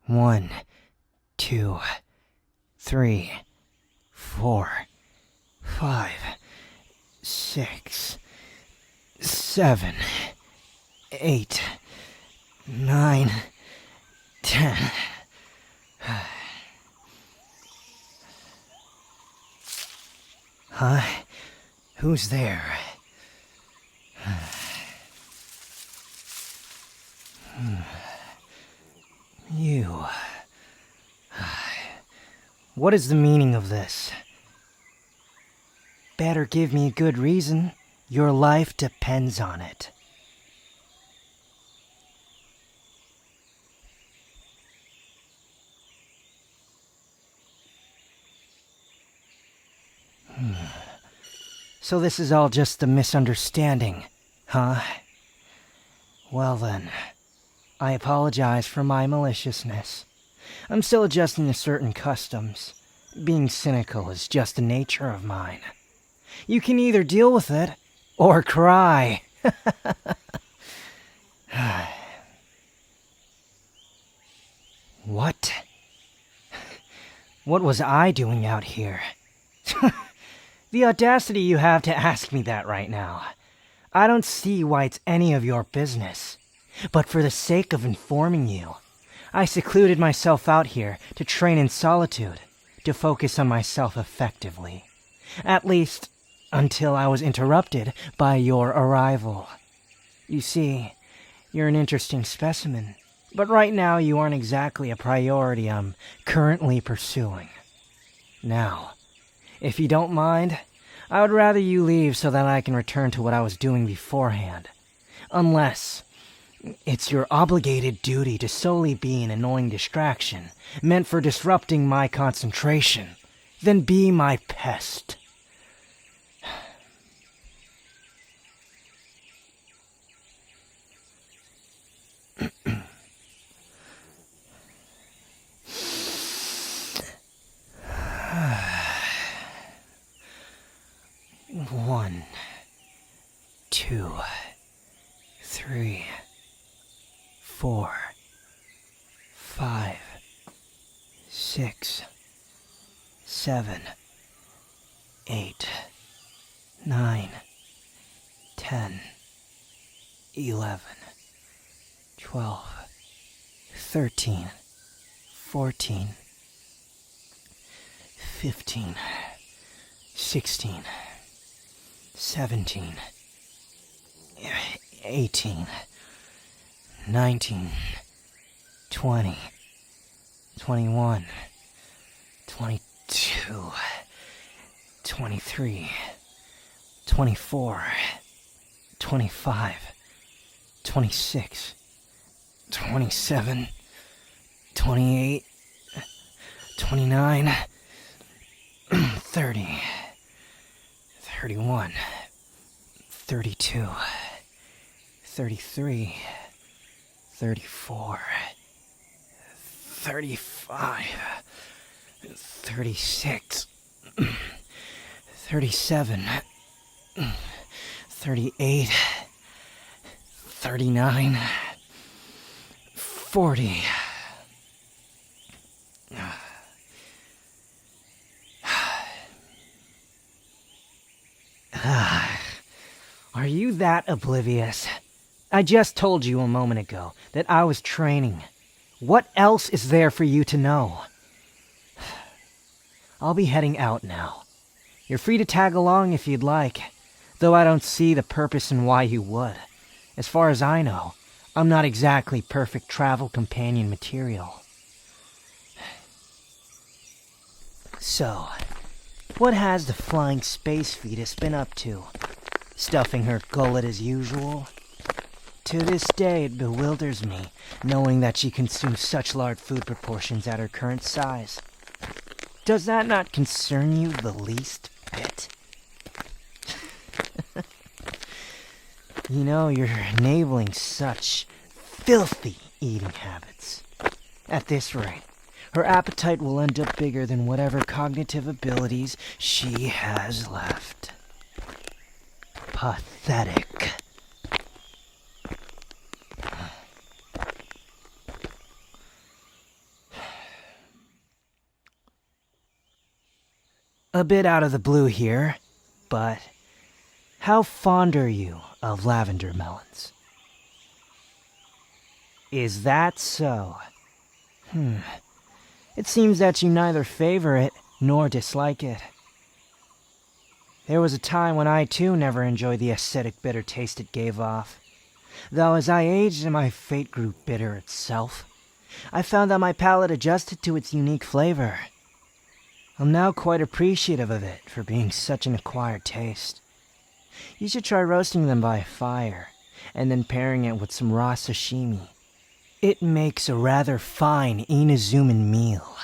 1, 2, 3, 4, 5, 6, 7, 8, 9, 10. Huh? Who's there? You. What is the meaning of this? Better give me a good reason. Your life depends on it. So this is all just a misunderstanding, huh? Well then, I apologize for my maliciousness. I'm still adjusting to certain customs. Being cynical is just a nature of mine. You can either deal with it, or cry. What? What was I doing out here? The audacity you have to ask me that right now. I don't see why it's any of your business. But for the sake of informing you, I secluded myself out here to train in solitude, to focus on myself effectively. At least, until I was interrupted by your arrival. You see, you're an interesting specimen, but right now you aren't exactly a priority I'm currently pursuing. Now, if you don't mind, I would rather you leave so that I can return to what I was doing beforehand. Unless it's your obligated duty to solely be an annoying distraction, meant for disrupting my concentration, then be my pest. One, 2, 3, 4, 5, 6, 7, 8, 9, 10, 11, 12, 13, 14, 15, 16, 17, 18, 19, 20, 21, 22, 23, 24, 25, 26, 27, 28, 29, 30, 31, 32, 33, 34, 35, 36, 37, 38, 39, 40. Are you that oblivious? I just told you a moment ago that I was training. What else is there for you to know? I'll be heading out now. You're free to tag along if you'd like, though I don't see the purpose in why you would. As far as I know, I'm not exactly perfect travel companion material. So, what has the flying space fetus been up to? Stuffing her gullet as usual? To this day, it bewilders me, knowing that she consumes such large food proportions at her current size. Does that not concern you the least bit? You know, you're enabling such filthy eating habits. At this rate, her appetite will end up bigger than whatever cognitive abilities she has left. Pathetic. A bit out of the blue here, but how fond are you of lavender melons? Is that so? It seems that you neither favor it nor dislike it. There was a time when I too never enjoyed the acidic bitter taste it gave off. Though as I aged and my fate grew bitter itself, I found that my palate adjusted to its unique flavor. I'm now quite appreciative of it for being such an acquired taste. You should try roasting them by a fire, and then pairing it with some raw sashimi. It makes a rather fine Inazuman meal.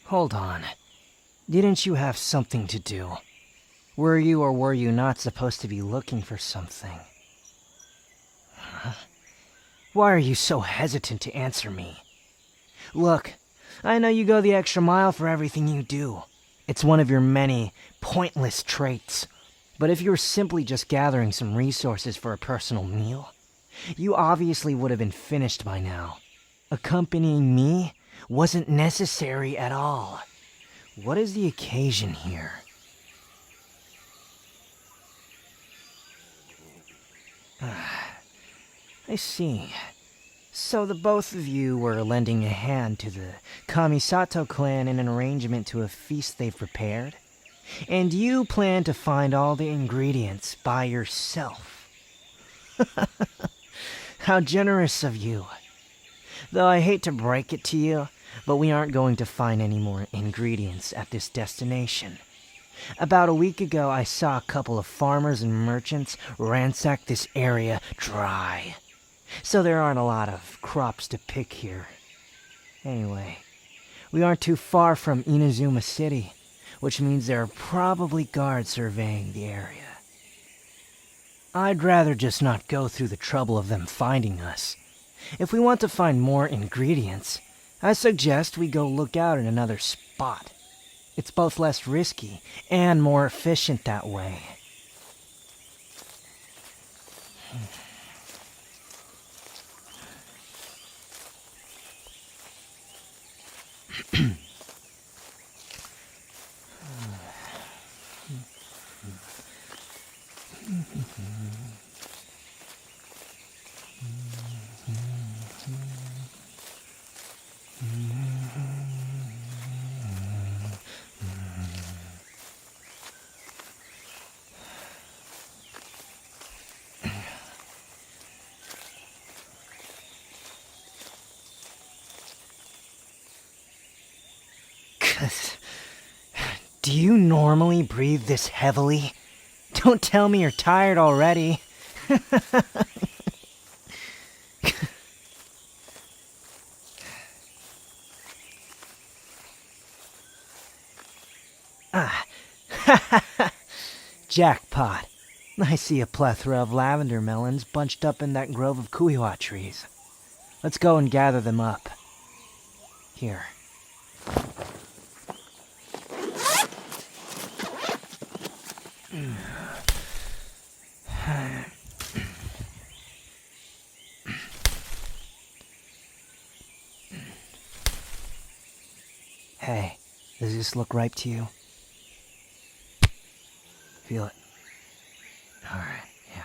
Hold on. Didn't you have something to do? Were you or were you not supposed to be looking for something? Why are you so hesitant to answer me? Look, I know you go the extra mile for everything you do. It's one of your many pointless traits. But if you were simply just gathering some resources for a personal meal, you obviously would have been finished by now. Accompanying me wasn't necessary at all. What is the occasion here? I see. So the both of you were lending a hand to the Kamisato clan in an arrangement to a feast they've prepared? And you plan to find all the ingredients by yourself? How generous of you. Though I hate to break it to you, but we aren't going to find any more ingredients at this destination. About a week ago, I saw a couple of farmers and merchants ransack this area dry. So there aren't a lot of crops to pick here. Anyway, we aren't too far from Inazuma City, which means there are probably guards surveying the area. I'd rather just not go through the trouble of them finding us. If we want to find more ingredients, I suggest we go look out in another spot. It's both less risky and more efficient that way. Do you normally breathe this heavily? Don't tell me you're tired already. Jackpot. I see a plethora of lavender melons bunched up in that grove of kuiwa trees. Let's go and gather them up. Here. Hey, does this look ripe to you? Feel it. All right, yeah.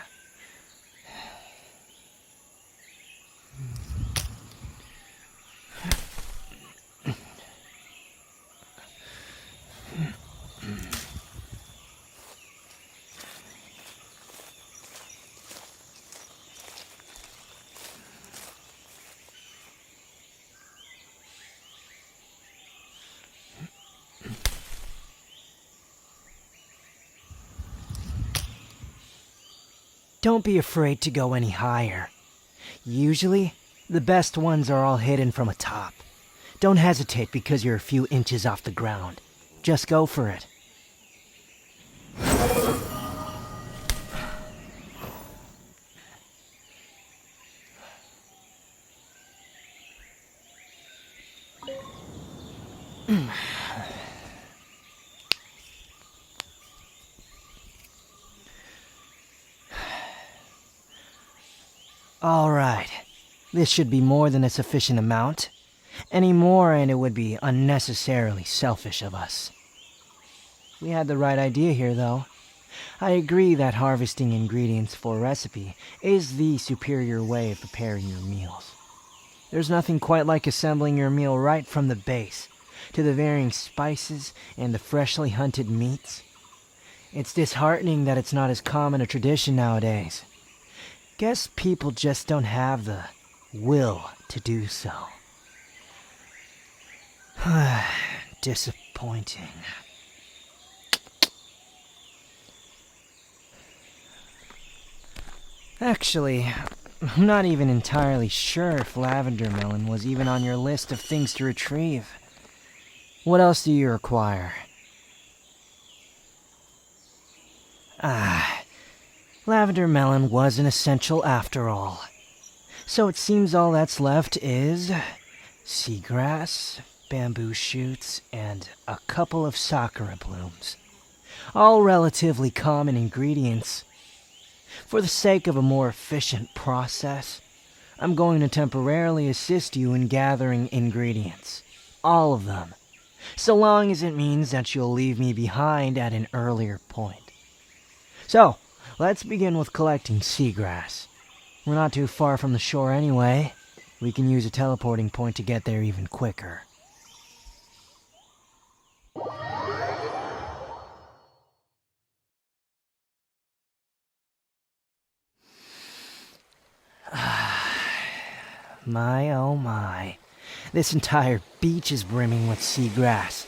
Don't be afraid to go any higher. Usually, the best ones are all hidden from atop. Don't hesitate because you're a few inches off the ground. Just go for it. All right. This should be more than a sufficient amount. Any more and it would be unnecessarily selfish of us. We had the right idea here, though. I agree that harvesting ingredients for a recipe is the superior way of preparing your meals. There's nothing quite like assembling your meal right from the base, to the varying spices and the freshly hunted meats. It's disheartening that it's not as common a tradition nowadays. Guess people just don't have the will to do so. Disappointing. Actually, I'm not even entirely sure if lavender melon was even on your list of things to retrieve. What else do you require? Lavender melon was an essential after all. So it seems all that's left is seagrass, bamboo shoots, and a couple of sakura blooms. All relatively common ingredients. For the sake of a more efficient process, I'm going to temporarily assist you in gathering ingredients. All of them. So long as it means that you'll leave me behind at an earlier point. So, let's begin with collecting seagrass. We're not too far from the shore anyway. We can use a teleporting point to get there even quicker. My oh my. This entire beach is brimming with seagrass.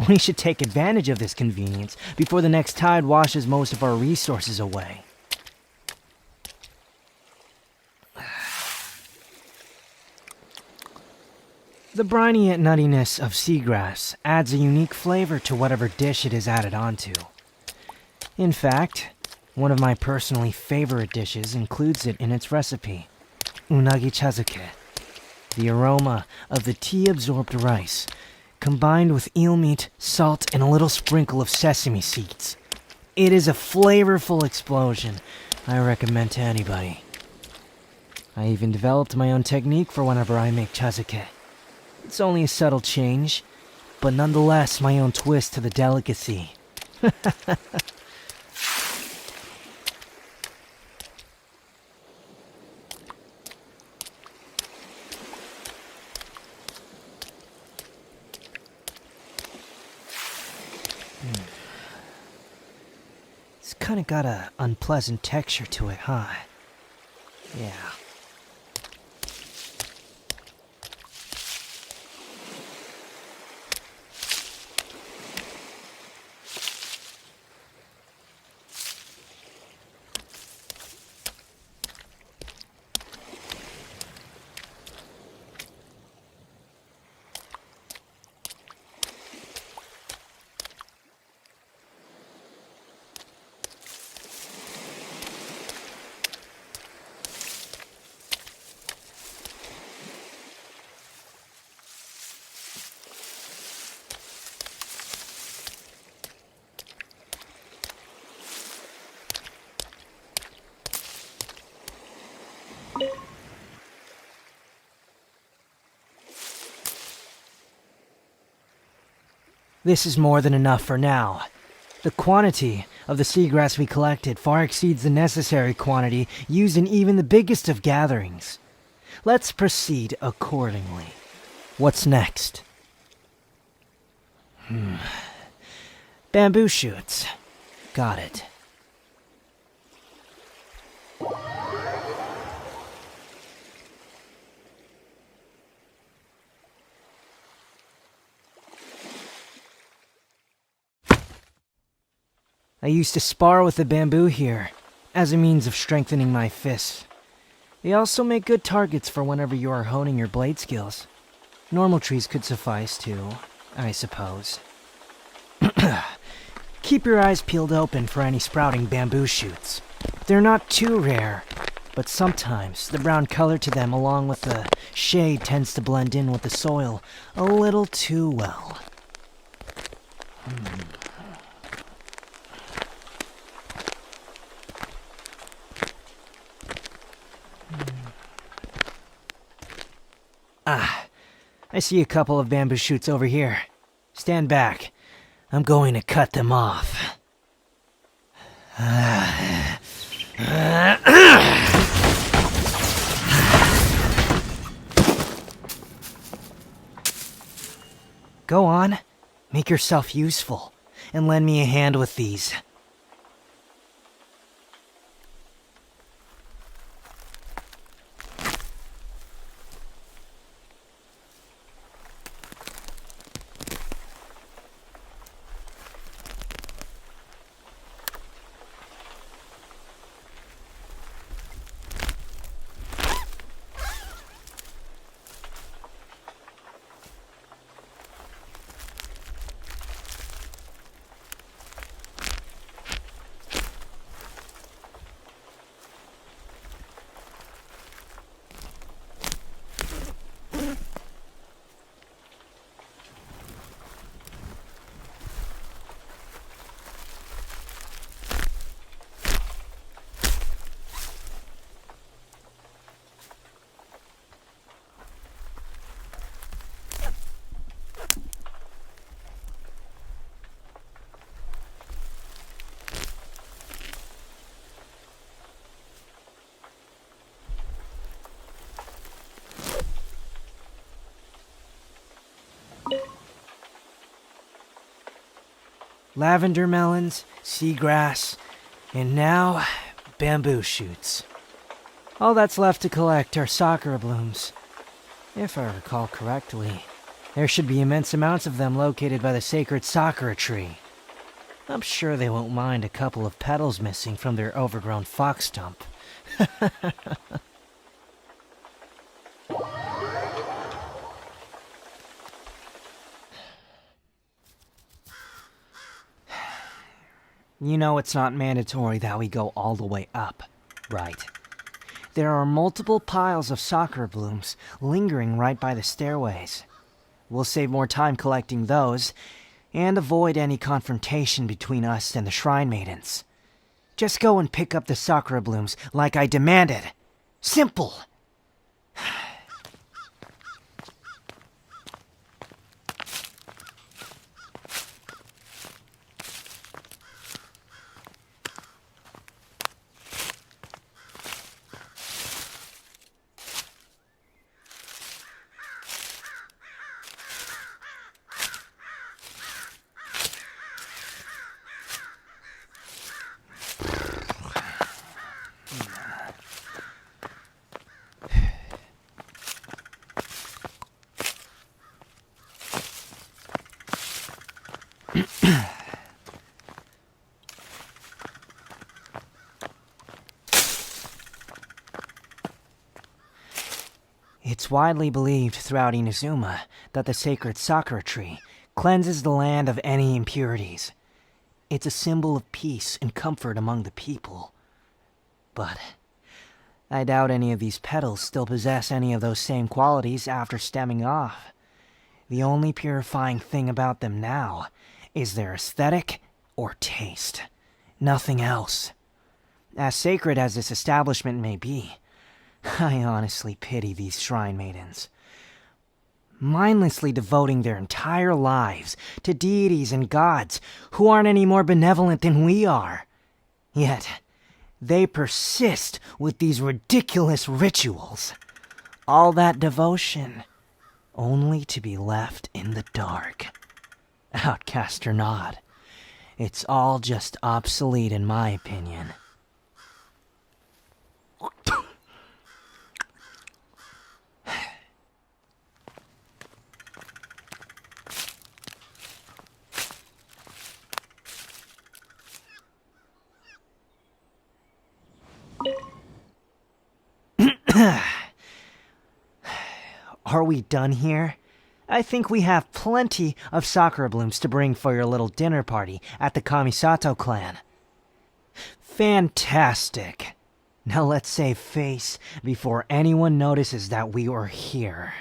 We should take advantage of this convenience before the next tide washes most of our resources away. The briny yet nuttiness of seagrass adds a unique flavor to whatever dish it is added onto. In fact, one of my personally favorite dishes includes it in its recipe, unagi chazuke. The aroma of the tea-absorbed rice, combined with eel meat, salt, and a little sprinkle of sesame seeds. It is a flavorful explosion I recommend to anybody. I even developed my own technique for whenever I make chazuke. It's only a subtle change, but nonetheless my own twist to the delicacy. It's kind of got a unpleasant texture to it, huh? Yeah. This is more than enough for now. The quantity of the seagrass we collected far exceeds the necessary quantity used in even the biggest of gatherings. Let's proceed accordingly. What's next? Bamboo shoots. Got it. I used to spar with the bamboo here, as a means of strengthening my fists. They also make good targets for whenever you are honing your blade skills. Normal trees could suffice too, I suppose. Keep your eyes peeled open for any sprouting bamboo shoots. They're not too rare, but sometimes the brown color to them along with the shade tends to blend in with the soil a little too well. I see a couple of bamboo shoots over here. Stand back. I'm going to cut them off. Go on, make yourself useful, and lend me a hand with these. Lavender melons, seagrass, and now bamboo shoots. All that's left to collect are sakura blooms. If I recall correctly, there should be immense amounts of them located by the sacred sakura tree. I'm sure they won't mind a couple of petals missing from their overgrown fox stump. You know it's not mandatory that we go all the way up, right? There are multiple piles of sakura blooms lingering right by the stairways. We'll save more time collecting those, and avoid any confrontation between us and the shrine maidens. Just go and pick up the sakura blooms like I demanded. Simple! It's widely believed throughout Inazuma that the sacred sakura tree cleanses the land of any impurities. It's a symbol of peace and comfort among the people. But I doubt any of these petals still possess any of those same qualities after stemming off. The only purifying thing about them now is their aesthetic or taste. Nothing else. As sacred as this establishment may be, I honestly pity these shrine maidens. Mindlessly devoting their entire lives to deities and gods who aren't any more benevolent than we are. Yet, they persist with these ridiculous rituals. All that devotion, only to be left in the dark. Outcast or not, it's all just obsolete in my opinion. Are we done here? I think we have plenty of sakura blooms to bring for your little dinner party at the KAMISATO clan. Fantastic. Now let's save face before anyone notices that we were here.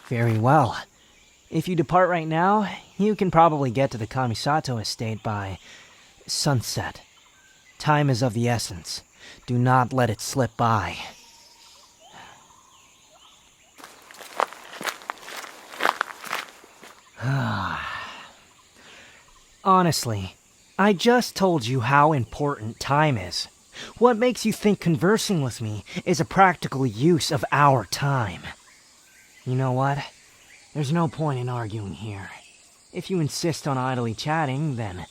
Very well. If you depart right now, you can probably get to the KAMISATO estate by Sunset. Time is of the essence. Do not let it slip by. Honestly, I just told you how important time is. What makes you think conversing with me is a practical use of our time? You know what? There's no point in arguing here. If you insist on idly chatting, then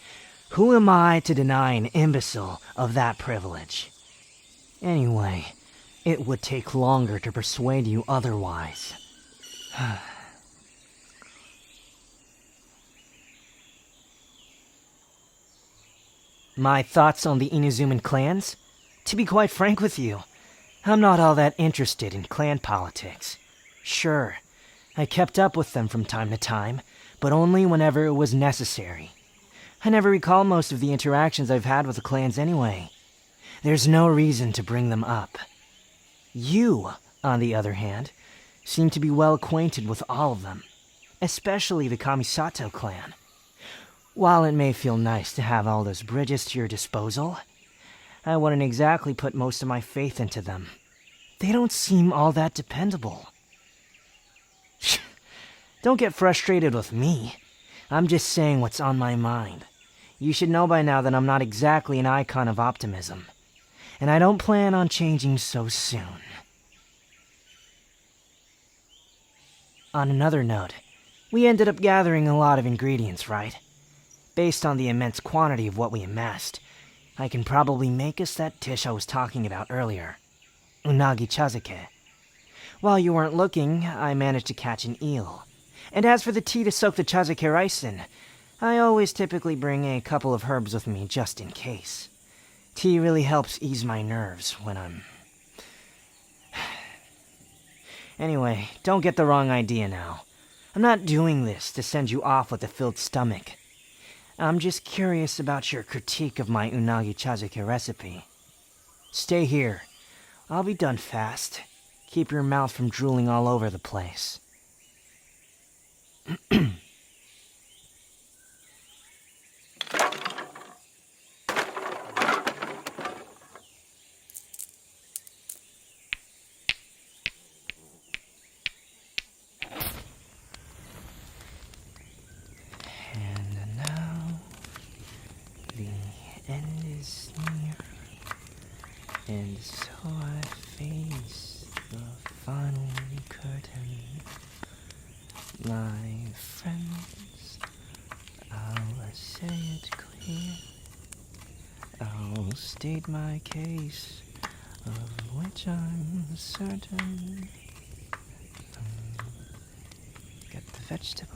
who am I to deny an imbecile of that privilege? Anyway, it would take longer to persuade you otherwise. My thoughts on the Inazuman clans? To be quite frank with you, I'm not all that interested in clan politics. Sure, I kept up with them from time to time, but only whenever it was necessary. I never recall most of the interactions I've had with the clans anyway. There's no reason to bring them up. You, on the other hand, seem to be well acquainted with all of them, especially the Kamisato clan. While it may feel nice to have all those bridges to your disposal, I wouldn't exactly put most of my faith into them. They don't seem all that dependable. Don't get frustrated with me. I'm just saying what's on my mind. You should know by now that I'm not exactly an icon of optimism, and I don't plan on changing so soon. On another note, we ended up gathering a lot of ingredients, right? Based on the immense quantity of what we amassed, I can probably make us that dish I was talking about earlier. Unagi chazake. While you weren't looking, I managed to catch an eel. And as for the tea to soak the chazake rice in, I always typically bring a couple of herbs with me just in case. Tea really helps ease my nerves when I'm... Anyway, don't get the wrong idea now. I'm not doing this to send you off with a filled stomach. I'm just curious about your critique of my unagi chazake recipe. Stay here. I'll be done fast. Keep your mouth from drooling all over the place. And now, the end is near, and so I face the final curtain. My friends, I'll say it clear. I'll state my case, of which I'm certain. Get the vegetables.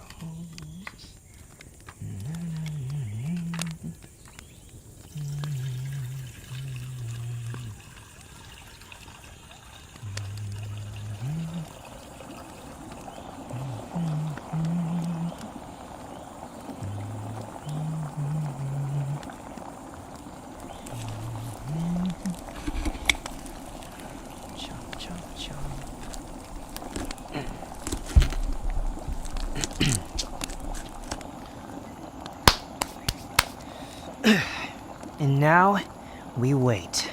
Chop, chop, chop. And now, we wait.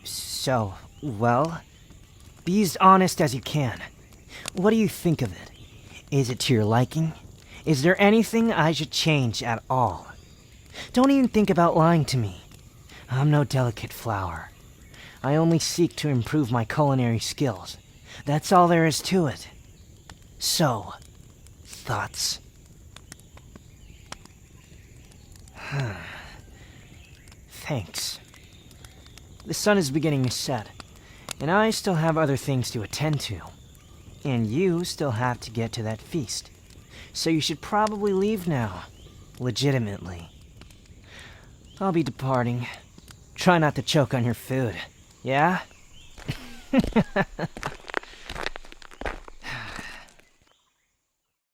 So, well, be as honest as you can. What do you think of it? Is it to your liking? Is there anything I should change at all? Don't even think about lying to me. I'm no delicate flower. I only seek to improve my culinary skills. That's all there is to it. So, thoughts? Thanks. The sun is beginning to set, and I still have other things to attend to. And you still have to get to that feast. So you should probably leave now. Legitimately. I'll be departing. Try not to choke on your food. Yeah?